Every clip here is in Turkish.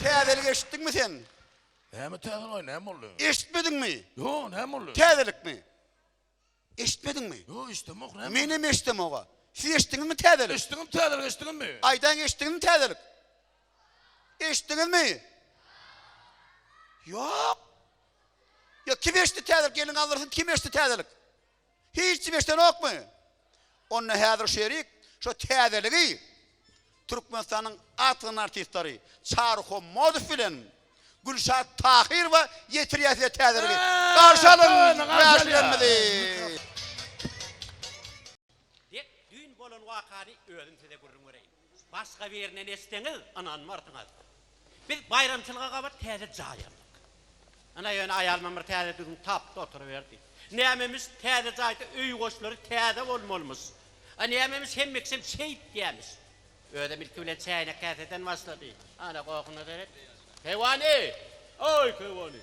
Täzelik eşitdinmi sen? Näme täzel oy, näme boldy? Eşitmedinmi? Yo, näme boldy? Täzelikmi? Eşitmedinmi? Yo, istemok näme? Menem eşitdim oga. Siz eşitdiňizmi täzelik? Eşitdiňim täzel, eşitdiňimmi? Aydan eşitdiňizmi täzelik? Eşitdiňizmi? Yok. Ya kim eşitdi täzelik? Gelin alırsın, kim eşitdi täzelik? Hiç kim eşitden okmu? Onu häzir şerik, şu täzeligi Türkmenistan'ın atın artistleri Çarxo Modif bilen Gülşat Tahir ve Yetiriyasiye täzeligi karşalın başlanmadı. Düğün bolan vakani özüm size görürüm göreyim. Başka bir yerine estiňiz, anan martyňyz. Biz bayramçylyga gabat täze jaýardyk. Ana ýöne aýalmam bir täze düzün tapda oturuverdi. Nämemiz täze jaýda öý goşlary täze bolmalymyz. Nämemiz hemmeksem şeýit diýämiz. Ödem ilki bilen çäýne käseden başlady. Ana goýuny deret. Hewani! Oy hewani!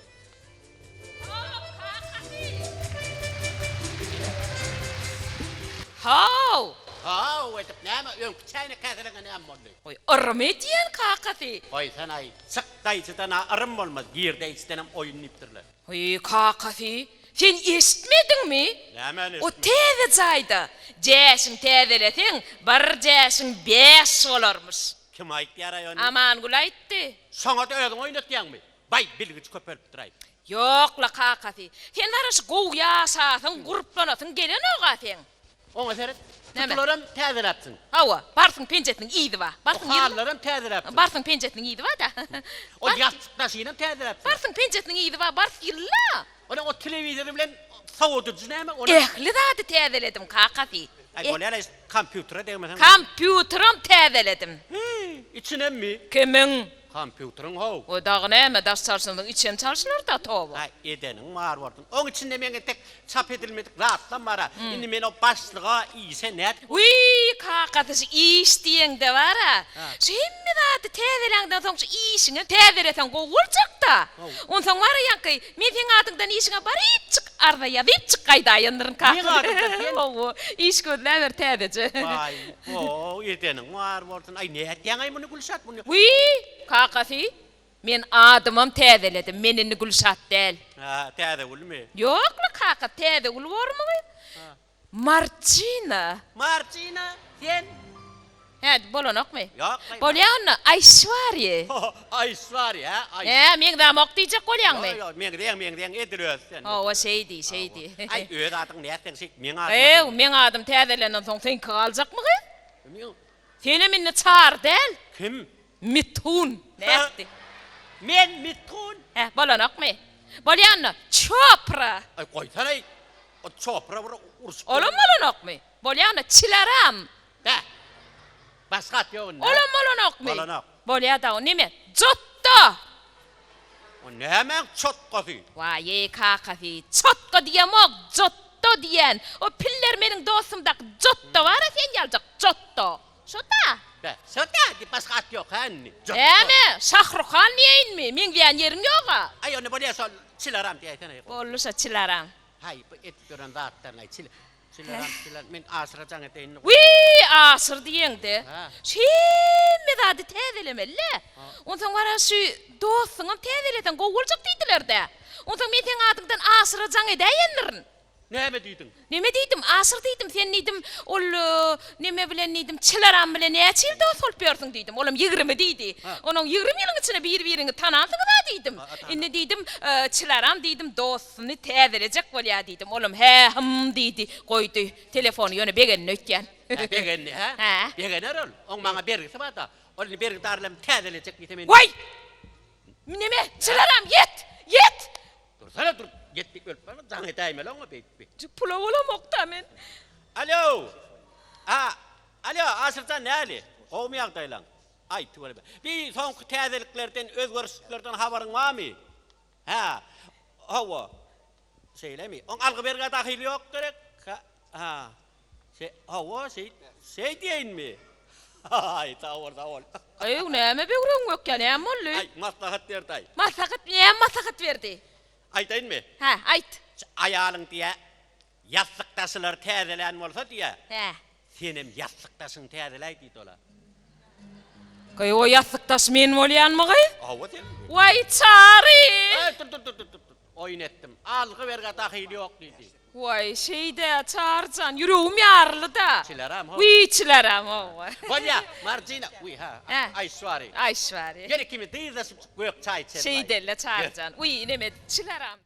Haw! Haw, etip näme öňkü çäýne käseden näme boldy? Oy, ırmetiyen kakati. Oy sen ay, sıktaýçydan arym bolmaz, girdäýçden oýun nipdirler. Oy, kakati. Sen eşitmedin mi? Näme O teve zayda. Jäşiň teveretin, bir jäşiň 5 bolarmyş. Kim aýtdyar aýony? Aman gul aýtdy. Soňa da özüň oýnatýanmy? Bay bilgiç köperip duray. Yok la kakati. Sen var şu gow ýasasyň, guruplanasyn gelen oga sen. Oňa seret. Näme? Tutularam täzeläpsin. Hawa, barsın pençetiniň iýdi wa. Barsın ýyl. Hallaram täzeläpsin. Barsın pençetiniň iýdi wa da. O ýastıkdaşyna täzeläpsin. Barsın pençetiniň iýdi wa, bars ýylla. Ona o telewizor bilen sowutucu näme? Ona Ehli zady täzeledim kakati. ay bolýar kompýutere degmesen. Kompýuterim täzeledim. İçine mi? Kimin? Kompýuterin haw. O dağı näme daş çalşynyň içen çalşylar da tobu. Ay edenin var wardın. Oň içinde meňe tek çap edilmedik rahatlan bara. Indi men o başlyga iýse nät? Uy, kakatys işdiýeň de bara. Şu hemme zady täzeläňden soň şu işiňe täzelesen gowurjakda. On soň bara ýanky, men seň adyňdan işiňe baryp çyk ardaýa bip çyk gaýdaýyndyryň Meň adymdan sen? O, iş gözläber täzeci. Ay, o edenin var wardın. Ay nät ýaňy muny Gülşat muny? Uy, kakasy, men adymym täzeledim, menini Gülşat del. Ha, täze ulmy? Yok la kaka, täze ul bormy? Marcina. Marcina, sen? Hadi bolanokmy? Yok. Bolýanna Aýşwarye. Ay svar ya. Ay. Men de mok diýjek bolýanmy? Yok, meň edilýär sen. O şeydi, şeydi. Ay öz adyň näten sik meň adym. Men adym täzelenden soň sen kaljakmy? Meň Seni minni çağır del. kim? Mitun. Nästi? Men mitun. Bolanokmy? Bolýanna Chopra. Ay goýsana. O çopra bir urus. Olam bolanokmy? Bolýanna Çilaram. Da. Başgat ýok. Olam bolanokmy? Bolanok. Bolýa da o nime? Jotto. O näme çotgaty? Vay kakati. Çotto diýemok, jotto diýen. O piller meniň dostumdak jotto var sen ýaljak jotto. Şota. Da, şota di başgat ýok hanni. Äme, Şahrukhan diýenmi? Men bilen ýerim ýok. Ay onu bolýar sol çilaram diýetene. Bollusa Çilaram. Hay, bu et gören zatlarna çilaram men asrajaň eteýin. Wii, asır diýeňde. Ha. Şemme zady täzelemelle. Ondan wara şu dostuňam täzeleten gowuljak diýdiler-de. Ondan men seň adyňdan asrajaň edýändirin. Näme diýdin? Neme diýdim? Asır diýdim. Sen diýdim, ol neme bilen diýdim, Çilaram bilen näçe ýylda sol berdiň diýdim. Olam 20 diýdi. Onuň 20 ýylyň içine bir-biriňi tanandygy da diýdim. Indi diýdim, Çilaram diýdim, dostuny täzelejek bolýar diýdim. Olam hym diýdi. Goýdy. Telefony ýöne begenini ötýän. Begenni ha? Ha. Begener ol. Oň maňa bergisi bar da. Onu bergi darlam täzelejek diýdim. Vay! Neme? Çilaram yet! Yet! Dursana dur. Getdik ölüp bana. Can etäýmel oňa beýtdi. Pula bolamokda men. Alo. Ha. Alo, asyrjan näli? Gowmy ýagdaýlaň. Ay, tüwele. Bir soňky täzeliklerden, özgörüşlerden habaryň barmy? Ha. Hawa. Şeýlemi? Oň algy berge dahil ýok gerek. Ha. Hawa, şey diýinmi? Ay, tawar. Ay, näme begreň ýokýan, näme boldy? Ay, maslahat berdi. Maslahat, näme maslahat berdi? Aýtaýynmy? Ha, aýt. Aýalyň diýe ýastlykdaşylar täzelän bolsa diýe. Ha. Senem ýastlykdaşyň täzeläý diýdi ola. Kay o yastıktaş men bolýanmy gay? Awa den. Vay çary. Dur. Oyun ettim. Algı verga dahil yok dedi. Vay şeyde çarcan yüreğim yarlı da. Çileram, ho. Çileram o. Bolya, Marcina, ha. Ha. Ayşvari. Ayşvari. Geri kimi değil de gök çay içer. Şeydelle çarcan. Uy neme çileram.